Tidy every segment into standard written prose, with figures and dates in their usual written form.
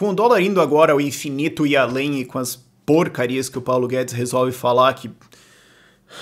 Com o dólar indo agora ao infinito e além e com as porcarias que o Paulo Guedes resolve falar, que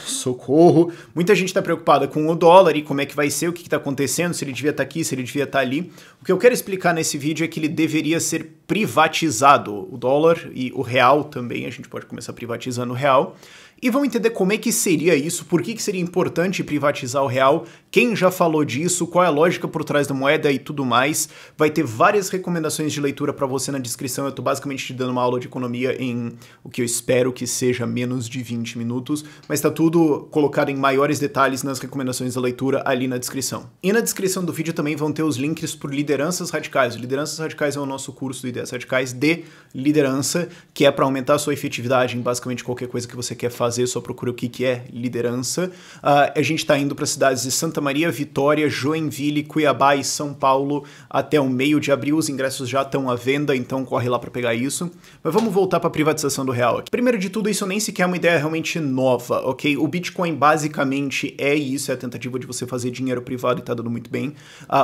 socorro, muita gente está preocupada com o dólar e como é que vai ser, o que está acontecendo, se ele devia estar aqui, se ele devia estar ali. O que eu quero explicar nesse vídeo é que ele deveria ser privatizado, o dólar e o real também, a gente pode começar privatizando o real. E vamos entender como é que seria isso, por que seria importante privatizar o real, quem já falou disso, qual é a lógica por trás da moeda e tudo mais. Vai ter várias recomendações de leitura para você na descrição, eu estou basicamente te dando uma aula de economia em o que eu espero que seja menos de 20 minutos, mas está tudo colocado em maiores detalhes nas recomendações da leitura ali na descrição. E na descrição do vídeo também vão ter os links por Lideranças Radicais. Lideranças Radicais é o nosso curso do Ideias Radicais de liderança, que é para aumentar a sua efetividade em basicamente qualquer coisa que você quer fazer. Só procura o que é liderança. A gente está indo para as cidades de Santa Maria, Vitória, Joinville, Cuiabá e São Paulo até o meio de abril. Os ingressos já estão à venda, então corre lá para pegar isso. Mas vamos voltar para a privatização do real aqui. Primeiro de tudo, isso nem sequer é uma ideia realmente nova, ok? O Bitcoin basicamente é isso, é a tentativa de você fazer dinheiro privado e tá dando muito bem.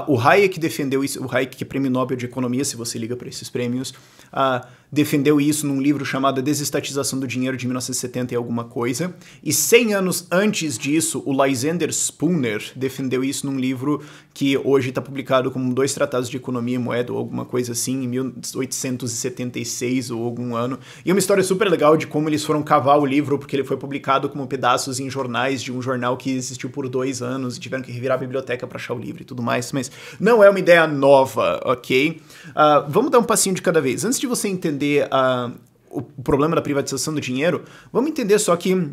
O Hayek defendeu isso, o Hayek que é prêmio Nobel de Economia, se você liga para esses prêmios, defendeu isso num livro chamado A Desestatização do Dinheiro de 1970 e alguma coisa. E 100 anos antes disso, o Lysander Spooner defendeu isso num livro que hoje está publicado como 2 tratados de economia e moeda ou alguma coisa assim, em 1876 ou algum ano. E é uma história super legal de como eles foram cavar o livro, porque ele foi publicado como pedaços em jornais de um jornal que existiu por 2 anos e tiveram que revirar a biblioteca para achar o livro e tudo mais. Mas não é uma ideia nova, ok? Vamos dar um passinho de cada vez. Antes de você entender o problema da privatização do dinheiro, vamos entender só que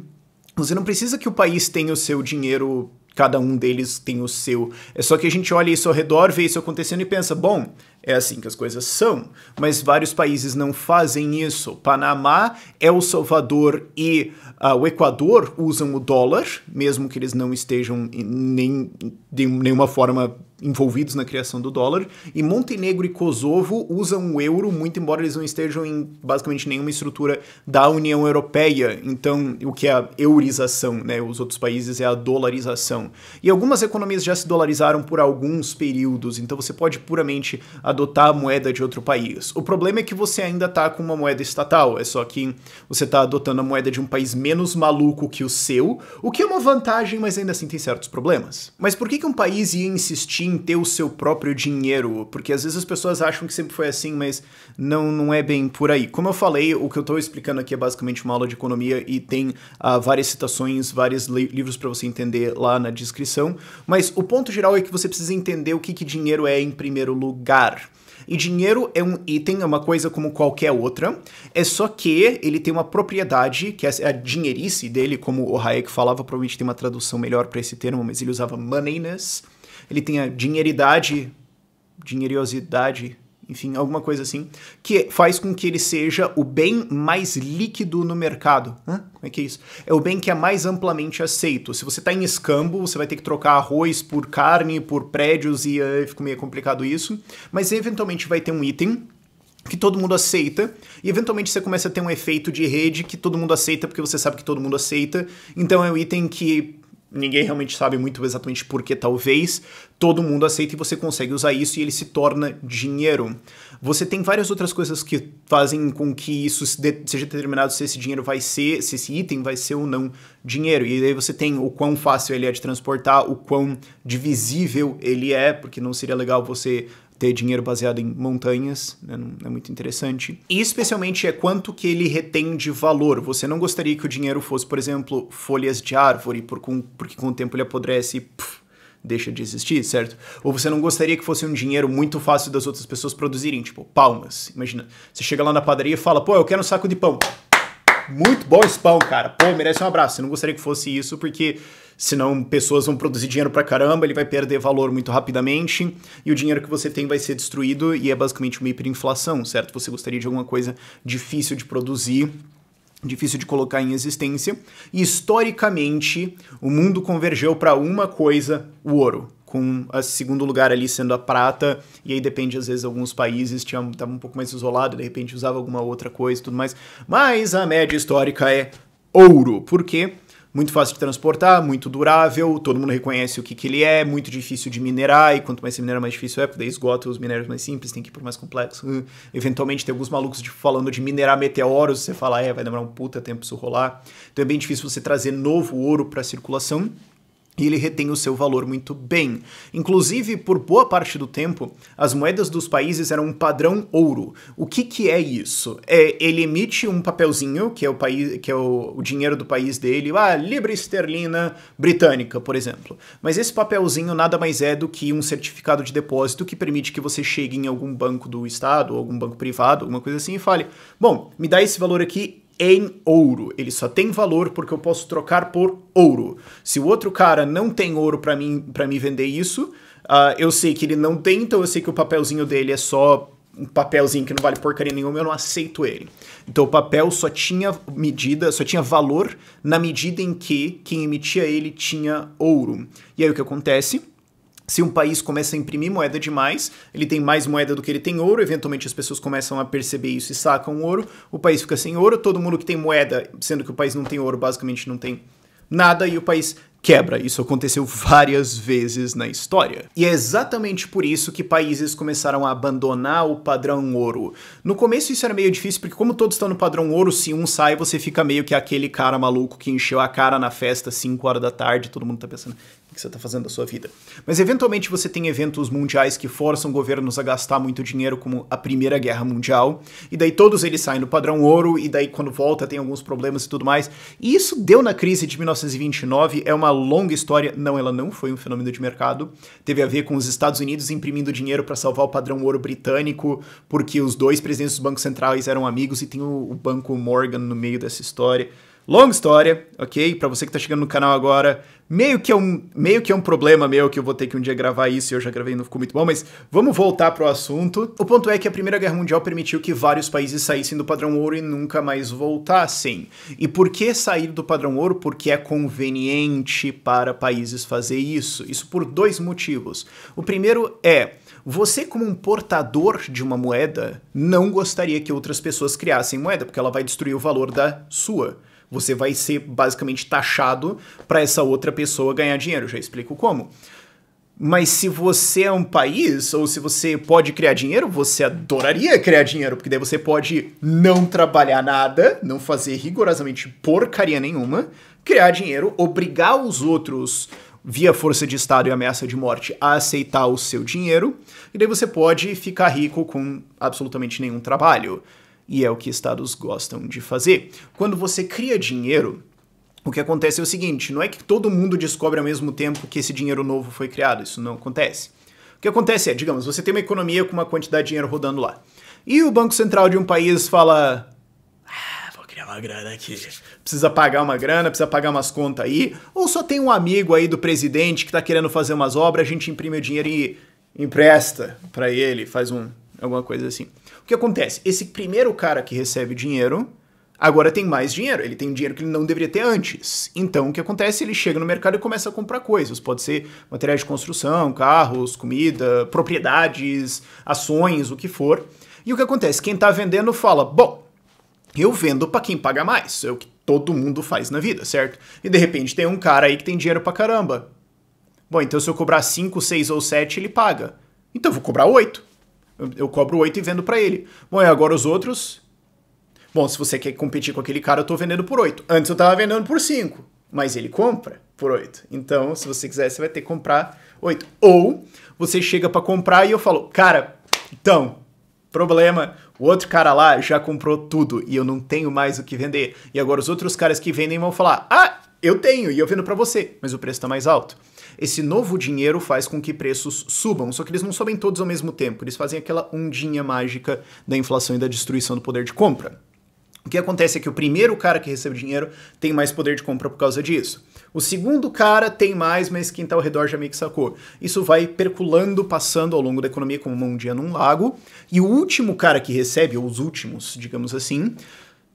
você não precisa que o país tenha o seu dinheiro, cada um deles tem o seu. É só que a gente olha isso ao redor, vê isso acontecendo e pensa, bom, é assim que as coisas são, mas vários países não fazem isso. Panamá, El Salvador e o Equador usam o dólar, mesmo que eles não estejam nem de nenhuma forma envolvidos na criação do dólar, e Montenegro e Kosovo usam o euro, muito embora eles não estejam em basicamente nenhuma estrutura da União Europeia. Então, o que é a eurização, né? Os outros países é a dolarização. E algumas economias já se dolarizaram por alguns períodos, então você pode puramente adotar a moeda de outro país. O problema é que você ainda está com uma moeda estatal, é só que você está adotando a moeda de um país menos maluco que o seu, o que é uma vantagem, mas ainda assim tem certos problemas. Mas por que um país ia insistir em ter o seu próprio dinheiro? Porque às vezes as pessoas acham que sempre foi assim, mas não é bem por aí. Como eu falei, o que eu estou explicando aqui é basicamente uma aula de economia e tem várias citações, vários livros para você entender lá na descrição, mas o ponto geral é que você precisa entender o que dinheiro é em primeiro lugar. E dinheiro é um item, é uma coisa como qualquer outra, é só que ele tem uma propriedade, que é a dinheirice dele, como o Hayek falava, provavelmente tem uma tradução melhor para esse termo, mas ele usava moneyness. Ele tem a dinheiridade, dinheiriosidade, enfim, alguma coisa assim, que faz com que ele seja o bem mais líquido no mercado. Como é que é isso? É o bem que é mais amplamente aceito. Se você está em escambo, você vai ter que trocar arroz por carne, por prédios, e fica meio complicado isso, mas eventualmente vai ter um item que todo mundo aceita, e eventualmente você começa a ter um efeito de rede que todo mundo aceita, porque você sabe que todo mundo aceita, então é um item que ninguém realmente sabe muito exatamente por que, talvez, todo mundo aceita e você consegue usar isso e ele se torna dinheiro. Você tem várias outras coisas que fazem com que isso seja determinado se esse dinheiro vai ser, se esse item vai ser ou não dinheiro. E aí você tem o quão fácil ele é de transportar, o quão divisível ele é, porque não seria legal você ter dinheiro baseado em montanhas, né? Não é muito interessante. E especialmente é quanto que ele retém de valor. Você não gostaria que o dinheiro fosse, por exemplo, folhas de árvore, porque com o tempo ele apodrece e deixa de existir, certo? Ou você não gostaria que fosse um dinheiro muito fácil das outras pessoas produzirem, tipo palmas. Imagina, você chega lá na padaria e fala, pô, eu quero um saco de pão. Muito bom esse pão, cara. Pô, merece um abraço. Você não gostaria que fosse isso, porque senão pessoas vão produzir dinheiro pra caramba, ele vai perder valor muito rapidamente, e o dinheiro que você tem vai ser destruído, e é basicamente uma hiperinflação, certo? Você gostaria de alguma coisa difícil de produzir, difícil de colocar em existência, e historicamente o mundo convergeu para uma coisa, o ouro, com o segundo lugar ali sendo a prata, e aí depende, às vezes, alguns países estavam um pouco mais isolados, de repente usava alguma outra coisa e tudo mais, mas a média histórica é ouro. Por quê? muito fácil de transportar, muito durável, todo mundo reconhece o que ele é, muito difícil de minerar, e quanto mais você minera, mais difícil é, porque daí esgota os minérios mais simples, tem que ir por mais complexo. Eventualmente tem alguns malucos falando de minerar meteoros, você fala, vai demorar um puta tempo isso rolar. Então é bem difícil você trazer novo ouro para circulação. E ele retém o seu valor muito bem. Inclusive, por boa parte do tempo, as moedas dos países eram um padrão ouro. O que é isso? Ele emite um papelzinho, que é o dinheiro do país dele, libra esterlina britânica, por exemplo. Mas esse papelzinho nada mais é do que um certificado de depósito que permite que você chegue em algum banco do estado, ou algum banco privado, alguma coisa assim, e fale, bom, me dá esse valor aqui em ouro. Ele só tem valor porque eu posso trocar por ouro. Se o outro cara não tem ouro para me vender isso, eu sei que ele não tem, então eu sei que o papelzinho dele é só um papelzinho que não vale porcaria nenhuma, eu não aceito ele. Então o papel só tinha valor na medida em que quem emitia ele tinha ouro. E aí o que acontece? Se um país começa a imprimir moeda demais, ele tem mais moeda do que ele tem ouro, eventualmente as pessoas começam a perceber isso e sacam ouro, o país fica sem ouro, todo mundo que tem moeda, sendo que o país não tem ouro, basicamente não tem nada, e o país quebra. Isso aconteceu várias vezes na história. E é exatamente por isso que países começaram a abandonar o padrão ouro. No começo isso era meio difícil, porque como todos estão no padrão ouro, se um sai, você fica meio que aquele cara maluco que encheu a cara na festa às 5 horas da tarde, todo mundo tá pensando, o que você tá fazendo da sua vida? Mas eventualmente você tem eventos mundiais que forçam governos a gastar muito dinheiro, como a Primeira Guerra Mundial, e daí todos eles saem do padrão ouro, e daí quando volta tem alguns problemas e tudo mais. E isso deu na crise de 1929, é uma longa história. Não, ela não foi um fenômeno de mercado. Teve a ver com os Estados Unidos imprimindo dinheiro para salvar o padrão ouro britânico, porque os dois presidentes dos bancos centrais eram amigos e tem o Banco Morgan no meio dessa história. Longa história, ok? Pra você que tá chegando no canal agora, meio que é um problema meu que eu vou ter que um dia gravar isso e eu já gravei e não ficou muito bom, mas vamos voltar pro assunto. O ponto é que a Primeira Guerra Mundial permitiu que vários países saíssem do padrão ouro e nunca mais voltassem. E por que sair do padrão ouro? Porque é conveniente para países fazer isso. Isso por dois motivos. O primeiro é, você como um portador de uma moeda não gostaria que outras pessoas criassem moeda, porque ela vai destruir o valor da sua. Você vai ser basicamente taxado para essa outra pessoa ganhar dinheiro. Já explico como. Mas se você é um país, ou se você pode criar dinheiro, você adoraria criar dinheiro, porque daí você pode não trabalhar nada, não fazer rigorosamente porcaria nenhuma, criar dinheiro, obrigar os outros, via força de Estado e ameaça de morte, a aceitar o seu dinheiro, e daí você pode ficar rico com absolutamente nenhum trabalho. E é o que estados gostam de fazer. Quando você cria dinheiro, o que acontece é o seguinte, não é que todo mundo descobre ao mesmo tempo que esse dinheiro novo foi criado, isso não acontece. O que acontece é, digamos, você tem uma economia com uma quantidade de dinheiro rodando lá, e o Banco Central de um país fala, vou criar uma grana aqui, precisa pagar uma grana, precisa pagar umas contas aí, ou só tem um amigo aí do presidente que tá querendo fazer umas obras, a gente imprime o dinheiro e empresta pra ele, faz alguma coisa assim. O que acontece? Esse primeiro cara que recebe dinheiro, agora tem mais dinheiro. Ele tem dinheiro que ele não deveria ter antes. Então, o que acontece? Ele chega no mercado e começa a comprar coisas. Pode ser materiais de construção, carros, comida, propriedades, ações, o que for. E o que acontece? Quem tá vendendo fala, bom, eu vendo pra quem paga mais. É o que todo mundo faz na vida, certo? E de repente tem um cara aí que tem dinheiro pra caramba. Bom, então se eu cobrar 5, 6 ou 7, ele paga. Então eu vou cobrar 8. Eu cobro 8 e vendo pra ele. Bom, e agora os outros? Bom, se você quer competir com aquele cara, eu tô vendendo por 8. Antes eu tava vendendo por 5, mas ele compra por 8. Então, se você quiser, você vai ter que comprar 8. Ou você chega pra comprar e eu falo, cara, então, problema, o outro cara lá já comprou tudo e eu não tenho mais o que vender. E agora os outros caras que vendem vão falar, eu tenho e eu vendo pra você, mas o preço tá mais alto. Esse novo dinheiro faz com que preços subam, só que eles não sobem todos ao mesmo tempo, eles fazem aquela ondinha mágica da inflação e da destruição do poder de compra. O que acontece é que o primeiro cara que recebe dinheiro tem mais poder de compra por causa disso. O segundo cara tem mais, mas quem tá ao redor já meio que sacou. Isso vai perculando, passando ao longo da economia como uma ondinha num lago, e o último cara que recebe, ou os últimos, digamos assim,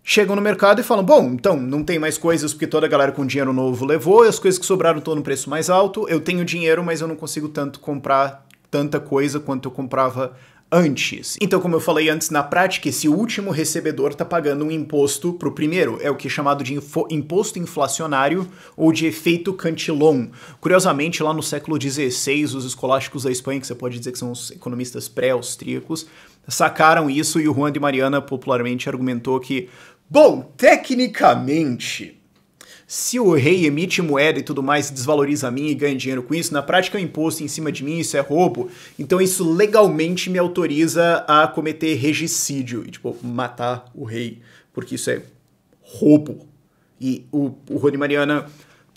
chegam no mercado e falam, bom, então, não tem mais coisas porque toda a galera com dinheiro novo levou, e as coisas que sobraram estão no preço mais alto, eu tenho dinheiro, mas eu não consigo tanto comprar tanta coisa quanto eu comprava antes. Então, como eu falei antes, na prática, esse último recebedor está pagando um imposto para o primeiro. É o que é chamado de imposto inflacionário ou de efeito Cantillon. Curiosamente, lá no século XVI, os escolásticos da Espanha, que você pode dizer que são os economistas pré-austríacos, sacaram isso e o Juan de Mariana popularmente argumentou que, bom, tecnicamente, se o rei emite moeda e tudo mais, desvaloriza a mim e ganha dinheiro com isso, na prática é um imposto em cima de mim, isso é roubo, então isso legalmente me autoriza a cometer regicídio, e tipo, matar o rei, porque isso é roubo. E o Juan de Mariana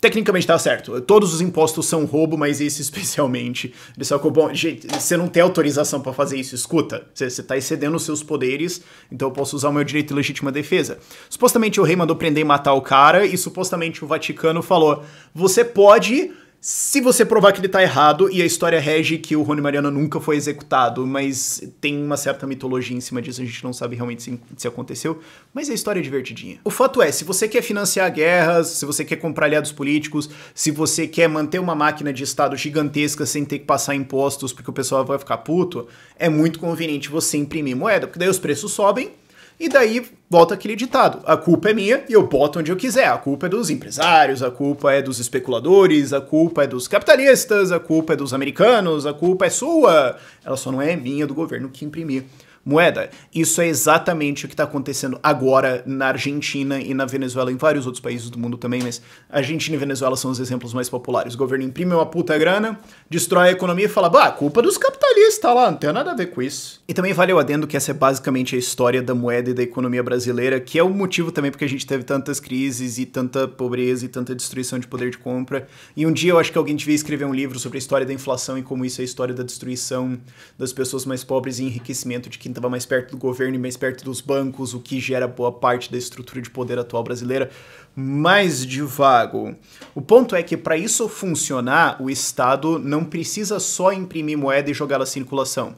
tecnicamente tá certo, todos os impostos são roubo, mas esse especialmente. Ele só que, bom, gente, você não tem autorização pra fazer isso, escuta, você tá excedendo os seus poderes, então eu posso usar o meu direito de legítima defesa. Supostamente o rei mandou prender e matar o cara, e supostamente o Vaticano falou, você pode, se você provar que ele tá errado, e a história rege que o Juan de Mariana nunca foi executado, mas tem uma certa mitologia em cima disso, a gente não sabe realmente se aconteceu, mas a história é divertidinha. O fato é, se você quer financiar guerras, se você quer comprar aliados políticos, se você quer manter uma máquina de Estado gigantesca sem ter que passar impostos porque o pessoal vai ficar puto, é muito conveniente você imprimir moeda, porque daí os preços sobem, e daí volta aquele ditado, a culpa é minha e eu boto onde eu quiser, a culpa é dos empresários, a culpa é dos especuladores, a culpa é dos capitalistas, a culpa é dos americanos, a culpa é sua, ela só não é minha, do governo que imprimir moeda. Isso é exatamente o que está acontecendo agora na Argentina e na Venezuela, em vários outros países do mundo também, mas Argentina e Venezuela são os exemplos mais populares. O governo imprime uma puta grana, destrói a economia e fala, bah, culpa dos capitalistas lá, não tem nada a ver com isso. E também vale o adendo que essa é basicamente a história da moeda e da economia brasileira, que é o motivo também porque a gente teve tantas crises e tanta pobreza e tanta destruição de poder de compra. E um dia eu acho que alguém devia escrever um livro sobre a história da inflação e como isso é a história da destruição das pessoas mais pobres e enriquecimento de quem estava mais perto do governo e mais perto dos bancos, o que gera boa parte da estrutura de poder atual brasileira. Mais devago. O ponto é que para isso funcionar, o Estado não precisa só imprimir moeda e jogá-la em circulação.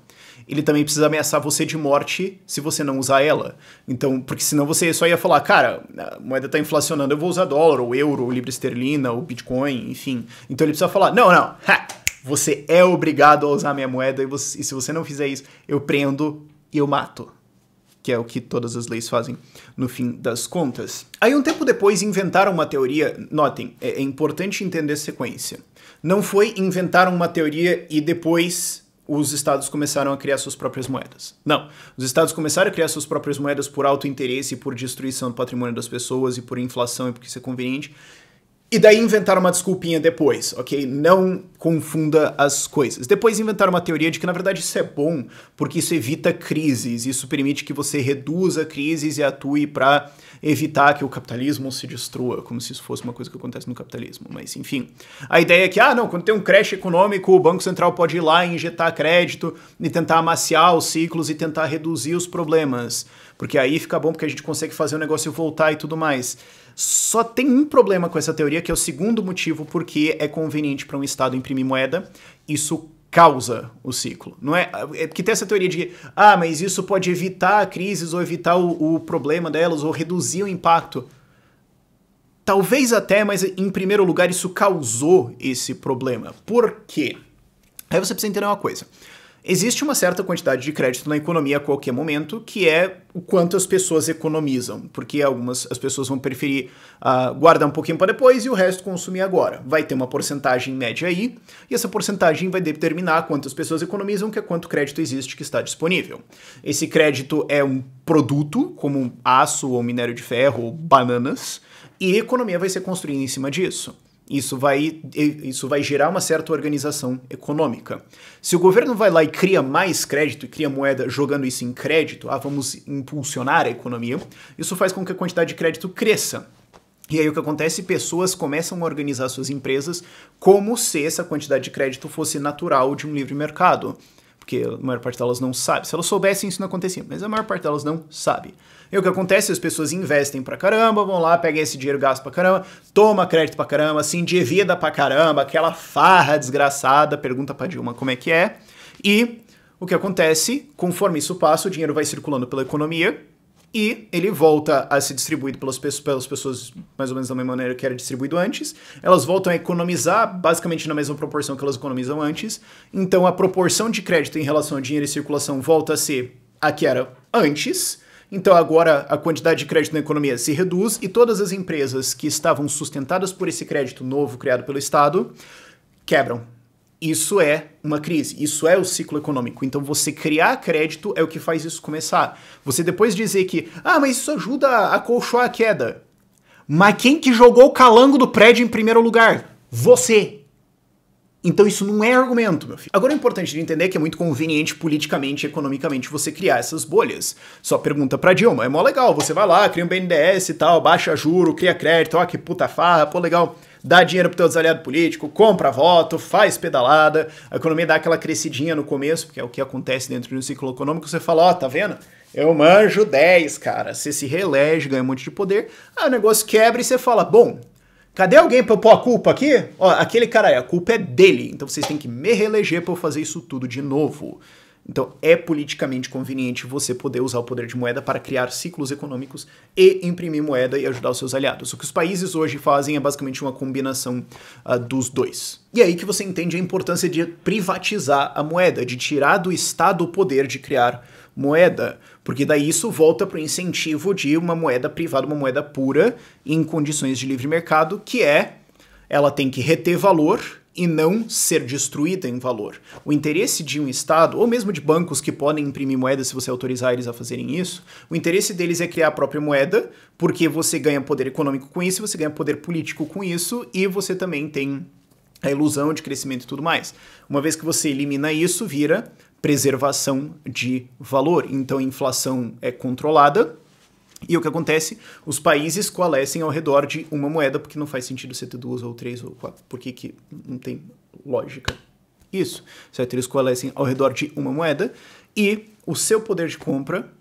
Ele também precisa ameaçar você de morte se você não usar ela. Então, porque senão você só ia falar, cara, a moeda tá inflacionando, eu vou usar dólar, ou euro, ou libra esterlina, ou bitcoin, enfim. Então ele precisa falar, não, você é obrigado a usar a minha moeda e se você não fizer isso, eu prendo e eu mato. Que é o que todas as leis fazem no fim das contas. Aí um tempo depois inventaram uma teoria, notem, é importante entender a sequência. Não foi inventar uma teoria e depois os estados começaram a criar suas próprias moedas. Não, os estados começaram a criar suas próprias moedas por alto interesse, por destruição do patrimônio das pessoas e por inflação e porque isso é conveniente. E daí inventaram uma desculpinha depois, ok? Não confunda as coisas. Depois inventaram uma teoria de que, na verdade, isso é bom, porque isso evita crises, isso permite que você reduza crises e atue para evitar que o capitalismo se destrua, como se isso fosse uma coisa que acontece no capitalismo. Mas, enfim, a ideia é que, quando tem um crash econômico, o Banco Central pode ir lá e injetar crédito e tentar amaciar os ciclos e tentar reduzir os problemas, porque aí fica bom porque a gente consegue fazer o negócio voltar e tudo mais. Só tem um problema com essa teoria, que é o segundo motivo porque é conveniente para um Estado imprimir moeda. Isso causa o ciclo. Não é porque tem essa teoria de mas isso pode evitar crises ou evitar o problema delas ou reduzir o impacto. Talvez até, mas em primeiro lugar isso causou esse problema. Por quê? Aí você precisa entender uma coisa. Existe uma certa quantidade de crédito na economia a qualquer momento, que é o quanto as pessoas economizam, porque as pessoas vão preferir guardar um pouquinho para depois e o resto consumir agora. Vai ter uma porcentagem média aí, e essa porcentagem vai determinar quantas pessoas economizam, que é quanto crédito existe que está disponível. Esse crédito é um produto, como aço ou minério de ferro ou bananas, e a economia vai ser construída em cima disso. Isso vai gerar uma certa organização econômica. Se o governo vai lá e cria mais crédito e cria moeda jogando isso em crédito, vamos impulsionar a economia, isso faz com que a quantidade de crédito cresça. E aí o que acontece? Pessoas começam a organizar suas empresas como se essa quantidade de crédito fosse natural de um livre mercado. Porque a maior parte delas não sabe. Se elas soubessem, isso não acontecia, mas a maior parte delas não sabe. E o que acontece? As pessoas investem pra caramba, vão lá, pegam esse dinheiro, gastam pra caramba, toma crédito pra caramba, se endivida pra caramba, aquela farra desgraçada, pergunta pra Dilma como é que é. E o que acontece? Conforme isso passa, o dinheiro vai circulando pela economia e ele volta a ser distribuído pelas pessoas mais ou menos da mesma maneira que era distribuído antes. Elas voltam a economizar basicamente na mesma proporção que elas economizam antes. Então a proporção de crédito em relação ao dinheiro em circulação volta a ser a que era antes. Então agora a quantidade de crédito na economia se reduz e todas as empresas que estavam sustentadas por esse crédito novo criado pelo Estado quebram. Isso é uma crise, isso é o ciclo econômico. Então você criar crédito é o que faz isso começar. Você depois dizer que, mas isso ajuda a acolchoar a queda. Mas quem que jogou o calango do prédio em primeiro lugar? Você. Então isso não é argumento, meu filho. Agora é importante de entender que é muito conveniente politicamente e economicamente você criar essas bolhas. Só pergunta pra Dilma, é mó legal, você vai lá, cria um BNDES e tal, baixa juro, cria crédito, ó que puta farra, pô legal. Dá dinheiro pro teu desaliado político, compra voto, faz pedalada, a economia dá aquela crescidinha no começo, porque é o que acontece dentro de um ciclo econômico, você fala, tá vendo? Eu manjo 10, cara. Você se reelege, ganha um monte de poder, aí o negócio quebra e você fala, bom, cadê alguém pra eu pôr a culpa aqui? Ó, aquele cara aí, a culpa é dele, então vocês têm que me reeleger pra eu fazer isso tudo de novo. Então é politicamente conveniente você poder usar o poder de moeda para criar ciclos econômicos e imprimir moeda e ajudar os seus aliados. O que os países hoje fazem é basicamente uma combinação dos dois. E é aí que você entende a importância de privatizar a moeda, de tirar do Estado o poder de criar moeda, porque daí isso volta para o incentivo de uma moeda privada, uma moeda pura, em condições de livre mercado, que ela tem que reter valor e não ser destruída em valor. O interesse de um Estado, ou mesmo de bancos que podem imprimir moeda se você autorizar eles a fazerem isso, o interesse deles é criar a própria moeda, porque você ganha poder econômico com isso, você ganha poder político com isso, e você também tem a ilusão de crescimento e tudo mais. Uma vez que você elimina isso, vira preservação de valor. Então a inflação é controlada, e o que acontece? Os países coalescem ao redor de uma moeda, porque não faz sentido você ter duas ou três ou quatro. Por que não tem lógica? Isso. Certo? Eles coalescem ao redor de uma moeda e o seu poder de compra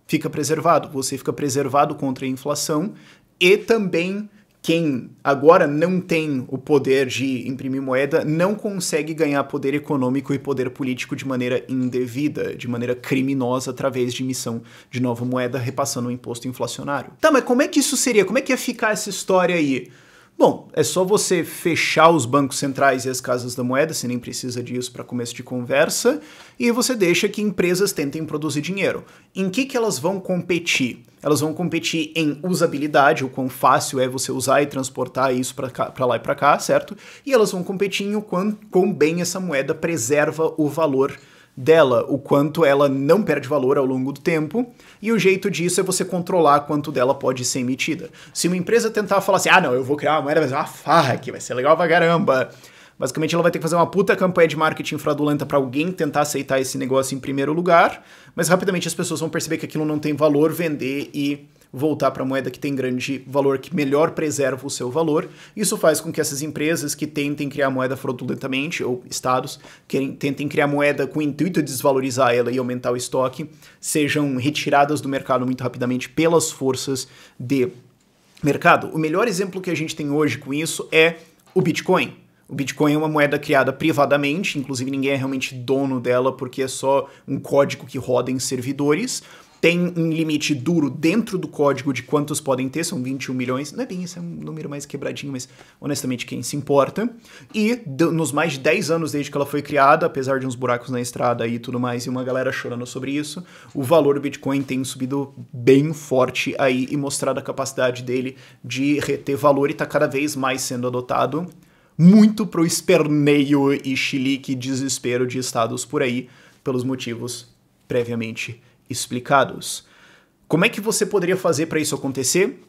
fica preservado. Você fica preservado contra a inflação e também quem agora não tem o poder de imprimir moeda não consegue ganhar poder econômico e poder político de maneira indevida, de maneira criminosa, através de emissão de nova moeda, repassando o imposto inflacionário. Tá, mas como é que isso seria? Como é que ia ficar essa história aí? Bom, é só você fechar os bancos centrais e as casas da moeda, você nem precisa disso para começo de conversa, e você deixa que empresas tentem produzir dinheiro. Em que elas vão competir? Elas vão competir em usabilidade, o quão fácil é você usar e transportar isso para lá e para cá, certo? E elas vão competir em o quão bem essa moeda preserva o valor dela, o quanto ela não perde valor ao longo do tempo, e o jeito disso é você controlar quanto dela pode ser emitida. Se uma empresa tentar falar assim, não, eu vou criar uma moeda, vai ser uma farra aqui, vai ser legal pra caramba, basicamente ela vai ter que fazer uma puta campanha de marketing fraudulenta pra alguém tentar aceitar esse negócio em primeiro lugar, mas rapidamente as pessoas vão perceber que aquilo não tem valor, vender e voltar para a moeda que tem grande valor, que melhor preserva o seu valor. Isso faz com que essas empresas que tentem criar moeda fraudulentamente, ou estados que tentem criar moeda com o intuito de desvalorizar ela e aumentar o estoque, sejam retiradas do mercado muito rapidamente pelas forças de mercado. O melhor exemplo que a gente tem hoje com isso é o Bitcoin. O Bitcoin é uma moeda criada privadamente, inclusive ninguém é realmente dono dela porque é só um código que roda em servidores. Tem um limite duro dentro do código de quantos podem ter, são 21 milhões. Não é bem isso, é um número mais quebradinho, mas honestamente quem se importa. E nos mais de 10 anos desde que ela foi criada, apesar de uns buracos na estrada e tudo mais, e uma galera chorando sobre isso, o valor do Bitcoin tem subido bem forte aí e mostrado a capacidade dele de reter valor e tá cada vez mais sendo adotado, muito pro esperneio e chilique desespero de estados por aí, pelos motivos previamente explicados. Como é que você poderia fazer para isso acontecer?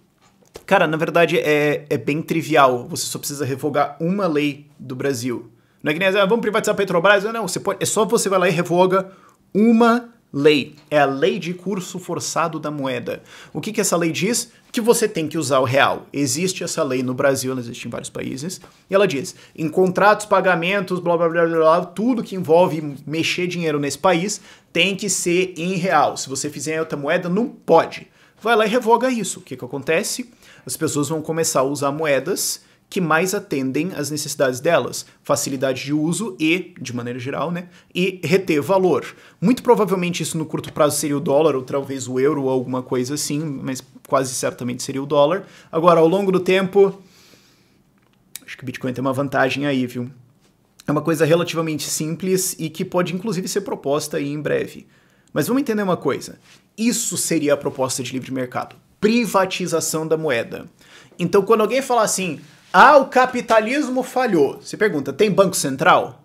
Cara, na verdade é bem trivial. Você só precisa revogar uma lei do Brasil. Não é que nem vamos privatizar a Petrobras? Não, é só você vai lá e revoga uma lei. É a lei de curso forçado da moeda. O que essa lei diz? Que você tem que usar o real. Existe essa lei no Brasil, ela existe em vários países, e ela diz, em contratos, pagamentos, blá blá blá blá, tudo que envolve mexer dinheiro nesse país tem que ser em real. Se você fizer em outra moeda, não pode. Vai lá e revoga isso. O que acontece? As pessoas vão começar a usar moedas que mais atendem às necessidades delas, facilidade de uso e, de maneira geral, né, e reter valor. Muito provavelmente isso no curto prazo seria o dólar, ou talvez o euro, ou alguma coisa assim, mas quase certamente seria o dólar. Agora, ao longo do tempo, acho que o Bitcoin tem uma vantagem aí, viu? É uma coisa relativamente simples e que pode inclusive ser proposta aí em breve. Mas vamos entender uma coisa. Isso seria a proposta de livre mercado. Privatização da moeda. Então, quando alguém fala assim, o capitalismo falhou, você pergunta, tem banco central?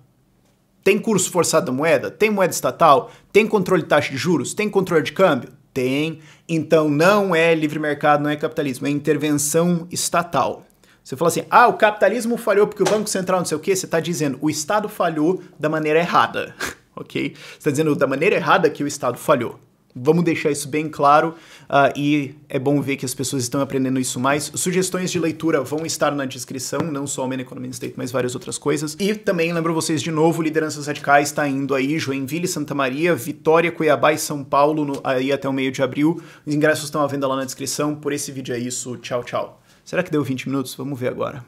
Tem curso forçado da moeda? Tem moeda estatal? Tem controle de taxa de juros? Tem controle de câmbio? Tem. Então, não é livre mercado, não é capitalismo, é intervenção estatal. Você fala assim, o capitalismo falhou porque o Banco Central não sei o quê, você está dizendo, o Estado falhou da maneira errada, ok? Você está dizendo da maneira errada que o Estado falhou. Vamos deixar isso bem claro e é bom ver que as pessoas estão aprendendo isso mais. Sugestões de leitura vão estar na descrição, não só o Man Economy and State, mas várias outras coisas. E também lembro vocês de novo, Lideranças Radicais está indo aí, Joinville, Santa Maria, Vitória, Cuiabá e São Paulo, aí até o meio de abril. Os ingressos estão à venda lá na descrição. Por esse vídeo é isso, tchau, tchau. Será que deu 20 minutos? Vamos ver agora.